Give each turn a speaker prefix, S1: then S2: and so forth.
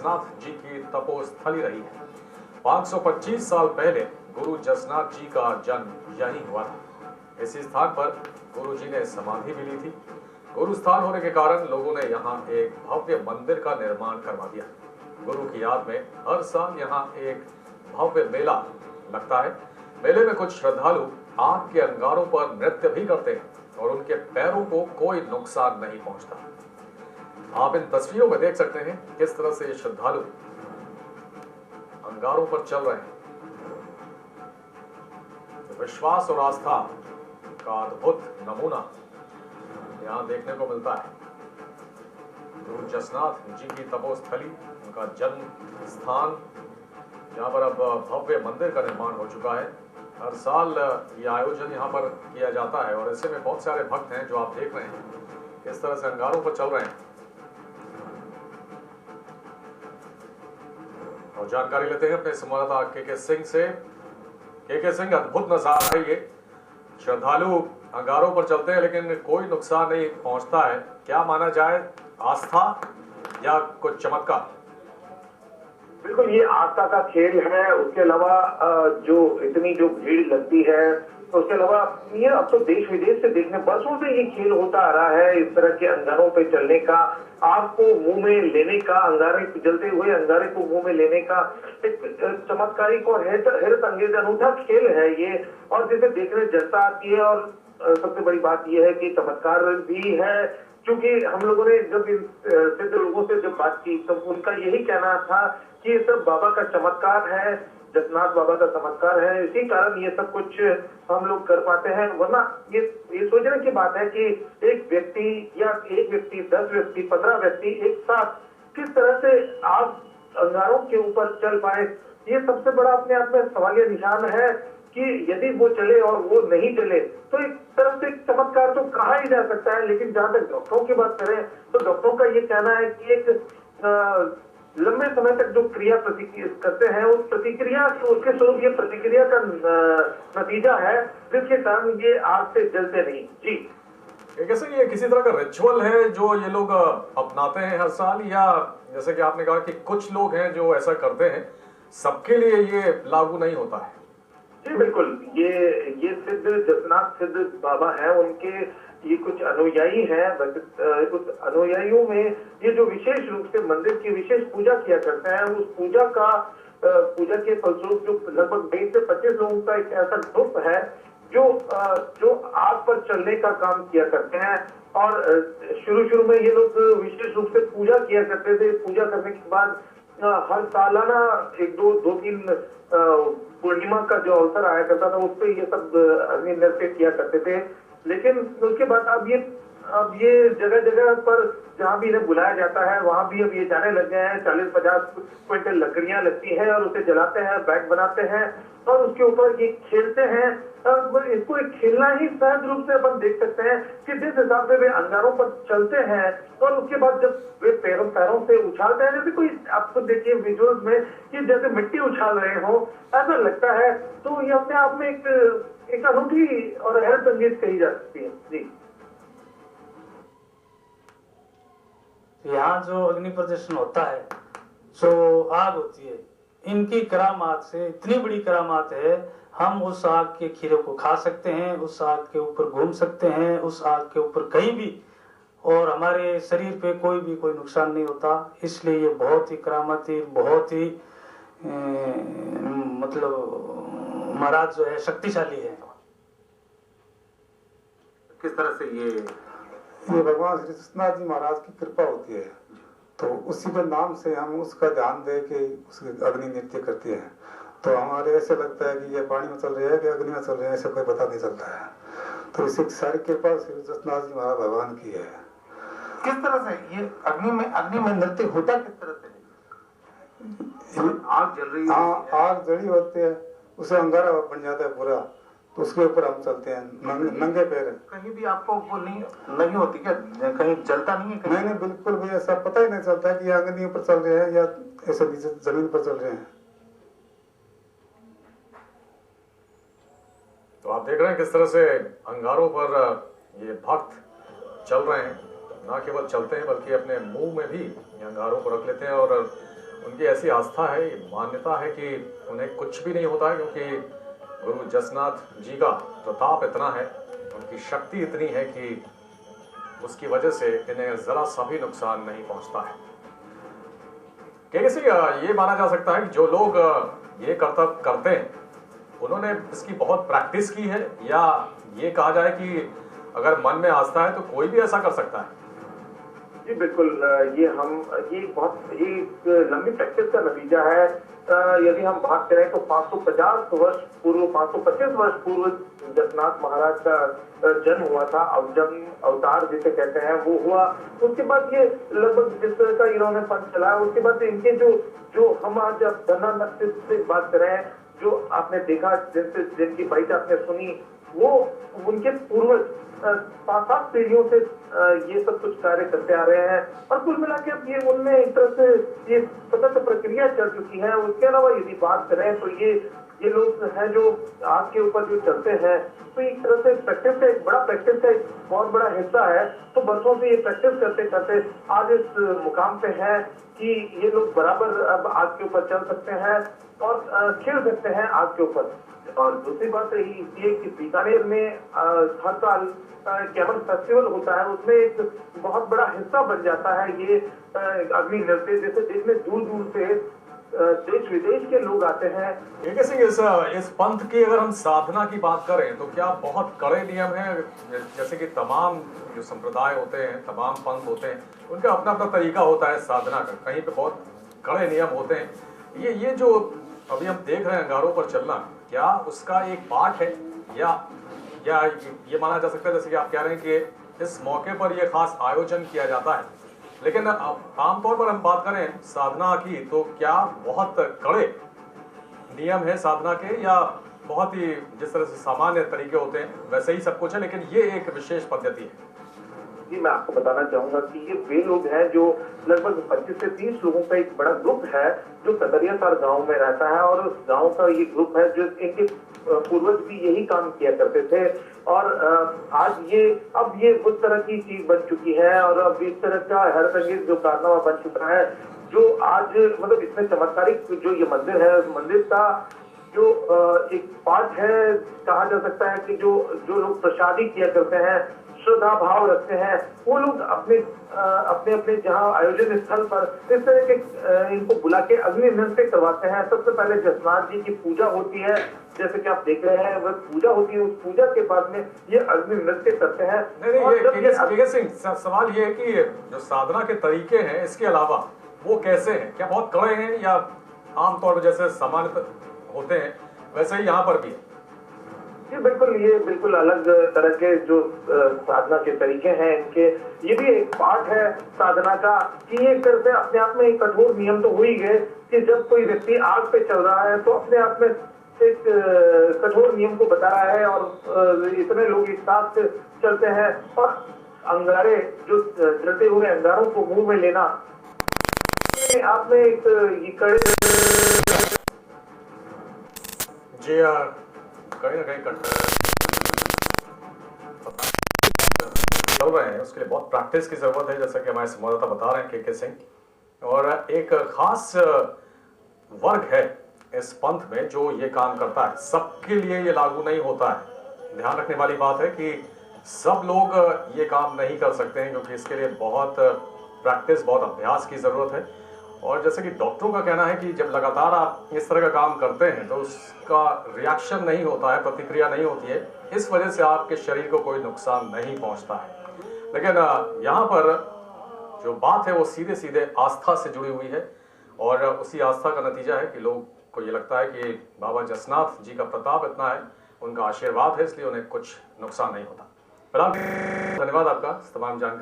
S1: जसनाथ जी की तपोस्थली रही है। 525 साल पहले गुरु जसनाथ जी का जन्म यहीं हुआ था। इसी स्थान पर गुरु जी ने समाधि भी ली थी। गुरु स्थान होने के कारण लोगों ने यहाँ एक भव्य मंदिर का निर्माण करवा दिया। गुरु की याद में हर साल यहाँ एक भव्य मेला लगता है। मेले में कुछ श्रद्धालु आग के अंगारों पर नृत्य भी करते हैं और उनके पैरों को कोई नुकसान नहीं पहुंचता। आप इन तस्वीरों में देख सकते हैं किस तरह से श्रद्धालु अंगारों पर चल रहे हैं। विश्वास और आस्था का अद्भुत नमूना यहाँ देखने को मिलता है। गुरु जसनाथ जी की तपोस्थली, उनका जन्म स्थान, जहाँ पर अब भव्य मंदिर का निर्माण हो चुका है। हर साल ये आयोजन यहाँ पर किया जाता है और ऐसे में बहुत सारे भक्त हैं जो आप देख रहे हैं किस तरह से अंगारों पर चल रहे हैं। और जानकारी लेते हैं अपने संवाददाता के सिंह से। के सिंह, अद्भुत नजारा है ये। श्रद्धालु अंगारों पर चलते हैं लेकिन कोई नुकसान नहीं पहुंचता है। क्या माना जाए, आस्था या कुछ चमत्कार?
S2: बिल्कुल, ये आस्था का खेल है। उसके अलावा जो इतनी जो भीड़ लगती है, तो उसके अलावा ये अब तो देश विदेश से देखने, बरसों से ये खेल होता आ रहा है। इस तरह के अंगारों पे चलने का, आग को मुंह में लेने का, अंगारे जलते हुए अंगारे को मुंह में लेने का एक चमत्कारिक और हैरत अंगेज अनूठा खेल है ये। और जिसे देखने जनता आती है और सबसे बड़ी बात यह है कि चमत्कार भी है, क्योंकि हम लोगों ने जब सिद्ध लोगों से जब बात की तो उनका यही कहना था कि ये सब बाबा का चमत्कार है, जसनाथ बाबा का चमत्कार है। इसी कारण ये सब कुछ हम लोग कर पाते हैं। वरना ये सोचने की बात है कि एक व्यक्ति या एक व्यक्ति, 10 व्यक्ति, 15 व्यक्ति एक साथ किस तरह से आग अंगारों के ऊपर चल पाए, ये सबसे बड़ा अपने आप में सवालिया निशान है कि यदि वो चले और वो नहीं चले तो एक तरफ से चमत्कार तो कहा ही जा सकता है। लेकिन जहां तक डॉक्टरों की बात करें तो डॉक्टरों का ये कहना है कि एक लंबे समय तक जो क्रिया करते हैं उस प्रतिक्रिया, उसके स्वरूप ये प्रतिक्रिया का नतीजा है जिसके कारण ये आग से जलते नहीं। जी,
S1: कैसे ये किसी तरह का रिचुअल है जो ये लोग अपनाते हैं हर साल, या जैसे कि आपने कहा कि कुछ लोग हैं जो ऐसा करते हैं, सबके लिए ये लागू नहीं होता है?
S2: जी बिल्कुल, ये सिद्ध जसनाथ सिद्ध बाबा हैं, उनके ये कुछ अनुयायी हैं। कुछ अनुयायियों में ये जो विशेष रूप से मंदिर की विशेष पूजा किया करते हैं, उस पूजा के फलस्वरूप जो लगभग 20 से 25 लोगों का एक ऐसा ग्रुप है जो आग पर चलने का काम किया करते हैं। और शुरू में ये लोग विशेष रूप से पूजा किया करते थे। पूजा करने के बाद हर सालाना 2-3 पूर्णिमा का जो अवसर आया करता था उस पर ये सब अग्नि नृत्य किया करते थे। लेकिन उसके बाद अब ये जगह जगह पर जहाँ भी इन्हें बुलाया जाता है वहां भी अब ये जाने लग गए हैं। 40-50 क्विंटल लकड़ियां लगती हैं और उसे जलाते हैं, बैग बनाते हैं और उसके ऊपर ये खेलते हैं। इसको एक खेलना ही सहज रूप से अपन देख सकते हैं कि जिस हिसाब से वे अंगारों पर चलते हैं और उसके बाद जब वे पैरों से उछालते हैं, जैसे कोई आपको देखिए विजुअल्स में कि जैसे मिट्टी उछाल रहे हो, ऐसा लगता है। तो ये अपने आप में एक अनूठी और हैरत अंगेज कही जा सकती है। जी,
S3: यहाँ जो अग्नि प्रदर्शन होता है, जो आग होती है, इनकी करामात से इतनी बड़ी करामात है, हम उस आग के खीरे को खा सकते हैं, उस आग के ऊपर घूम सकते हैं, उस आग के ऊपर कहीं भी, और हमारे शरीर पे कोई नुकसान नहीं होता। इसलिए ये बहुत ही करामाती, बहुत ही मतलब महाराज जो है शक्तिशाली है।
S4: किस तरह से ये
S5: भगवान श्री जसनाथ जी महाराज की कृपा होती है, तो उसी के नाम से हम उसका ध्यान दे के उसके अग्नि नृत्य करते हैं। तो हमारे ऐसे लगता है कि ये पानी में चल रहा है कि अग्नि में चल रहे हैं, ऐसे कोई पता नहीं चलता है। तो इसी सारी कृपा श्री जसनाथ जी महाराज भगवान की है।
S4: किस तरह से ये अग्नि में नृत्य होता, किस तरह से आग जल रही है?
S5: हाँ, आग जली होती है, उसे अंगारा बन जाता है पूरा, तो उसके ऊपर हम चलते हैं नंगे पैर।
S4: कहीं भी आपको वो नहीं होती क्या, कहीं जलता नहीं है?
S5: नहीं, बिल्कुल भी ऐसा पता ही नहीं चलता कि अग्नि पर चल रहे हैं या ऐसे नीचे जमीन पर चल रहे हैं।
S1: तो आप देख रहे हैं किस तरह से अंगारों पर ये भक्त चल रहे हैं। ना केवल चलते हैं बल्कि अपने मुंह में भी अंगारों को रख लेते हैं और उनकी ऐसी आस्था है, मान्यता है कि उन्हें कुछ भी नहीं होता है, क्योंकि गुरु जसनाथ जी का प्रताप इतना है, उनकी शक्ति इतनी है कि उसकी वजह से इन्हें जरा सा भी नुकसान नहीं पहुंचता है। कैसे ये माना जा सकता है कि जो लोग ये कर्तव्य करते हैं उन्होंने इसकी बहुत प्रैक्टिस की है, या ये कहा जाए कि अगर मन में आस्था है तो कोई भी ऐसा कर सकता है?
S2: जी बिल्कुल, ये एक लंबी प्रैक्टिस का नतीजा है। यदि हम बात करें तो 550 वर्ष पूर्व, 525 वर्ष पूर्व जसनाथ महाराज का जन्म हुआ था, अवतार जिसे कहते हैं वो हुआ। उसके बाद ये लगभग जिस तरह का इन्होंने पंथ चलाया, उसके बाद इनके जो हम आज धरना नक्षत्र से बात करें, जो आपने देखा, जिनकी बाइट आपने सुनी, वो उनके पूर्वज 5-7 पीढ़ियों से ये सब कुछ कार्य करते आ रहे हैं, और कुल मिला के अब ये उनमें एक तरह से ये सतत प्रक्रिया चल चुकी है। उसके अलावा यदि बात करें तो ये लोग हैं जो आग के ऊपर जो चलते हैं, तो एक तरह से प्रैक्टिस का एक बहुत बड़ा हिस्सा है। तो बरसों से ये प्रैक्टिस करते करते आज इस मुकाम पे है कि ये लोग बराबर अब आग के ऊपर चल सकते हैं और खेल सकते हैं आग के ऊपर। और दूसरी बात रही ये कि बीकानेर में हर साल कैमल फेस्टिवल होता है, उसमें एक बहुत बड़ा हिस्सा बन जाता है ये अग्नि नृत्य, जैसे देश में दूर दूर से देश विदेश के लोग आते हैं।
S1: इस पंथ की अगर हम साधना की बात करें तो क्या बहुत कड़े नियम हैं? जैसे कि तमाम जो संप्रदाय होते हैं, तमाम पंथ होते हैं, उनका अपना अपना तरीका होता है साधना का, कहीं पे बहुत कड़े नियम होते हैं। ये जो अभी हम देख रहे हैं अंगारों पर चलना, क्या उसका एक पार्ट है, या ये माना जा सकता है जैसे कि आप कह रहे हैं कि इस मौके पर यह खास आयोजन किया जाता है? लेकिन आमतौर पर हम बात करें साधना की तो क्या बहुत कड़े नियम है साधना के, या बहुत ही जिस तरह से सामान्य तरीके होते हैं वैसे ही सब कुछ है, लेकिन ये एक विशेष पद्धति है?
S2: जी मैं आपको बताना चाहूंगा कि ये वे लोग हैं जो लगभग 25 से 30 लोगों का एक बड़ा ग्रुप है जो कतरियासार गांव में रहता है, और उस गांव का ये ग्रुप है जो इनके पूर्वज भी यही काम किया करते थे। और आज अब ये उस तरह की चीज बन चुकी है, और अब इस तरह का हैरतअंगेज जो कारनामा बन चुका है, जो आज मतलब इसमें चमत्कारिक जो ये मंदिर है, उस मंदिर का जो एक पार्ट है, कहा जा सकता है कि जो लोग प्रसादी किया करते हैं, श्रद्धा भाव रखते हैं, वो लोग अपने जहाँ आयोजन स्थल पर इस तरह के इनको बुला के अग्नि नृत्य करवाते हैं। सबसे पहले जसनाथ जी की पूजा होती है, जैसे कि आप देख रहे हैं वह पूजा होती है, उस पूजा के बाद में ये अग्नि नृत्य करते हैं।
S1: सवाल ये है कि जो साधना के तरीके हैं इसके अलावा वो कैसे हैं? क्या बहुत कड़े हैं, या आमतौर पर जैसे सामान्य होते हैं वैसे ही यहाँ पर भी है?
S2: जी बिल्कुल, ये बिल्कुल अलग तरह के जो साधना के तरीके हैं इनके, ये भी एक पार्ट है साधना का कि ये तरह से अपने आप में एक कठोर नियम तो हो ही गए कि जब कोई व्यक्ति आग पे चल रहा है तो अपने आप में एक कठोर नियम को बता रहा है, और इतने लोग एक साथ चलते हैं, और अंगारे जो जलते हुए अंगारों को मुंह में लेना, आप में एक
S1: जी कहीं ना कहीं चल रहे हैं, उसके लिए बहुत प्रैक्टिस की जरूरत है, जैसा कि हमारे संवाददाता बता रहे हैं के सिंह। और एक खास वर्ग है इस पंथ में जो ये काम करता है, सबके लिए ये लागू नहीं होता है। ध्यान रखने वाली बात है कि सब लोग ये काम नहीं कर सकते हैं, क्योंकि इसके लिए बहुत प्रैक्टिस, बहुत अभ्यास की जरूरत है। और जैसे कि डॉक्टरों का कहना है कि जब लगातार आप इस तरह का काम करते हैं तो उसका रिएक्शन नहीं होता है, प्रतिक्रिया नहीं होती है, इस वजह से आपके शरीर को कोई नुकसान नहीं पहुंचता है। लेकिन यहाँ पर जो बात है वो सीधे सीधे आस्था से जुड़ी हुई है, और उसी आस्था का नतीजा है कि लोग को ये लगता है कि बाबा जसनाथ जी का प्रताप इतना है, उनका आशीर्वाद है, इसलिए उन्हें कुछ नुकसान नहीं होता। फिलहाल धन्यवाद आपका तमाम जानकारी।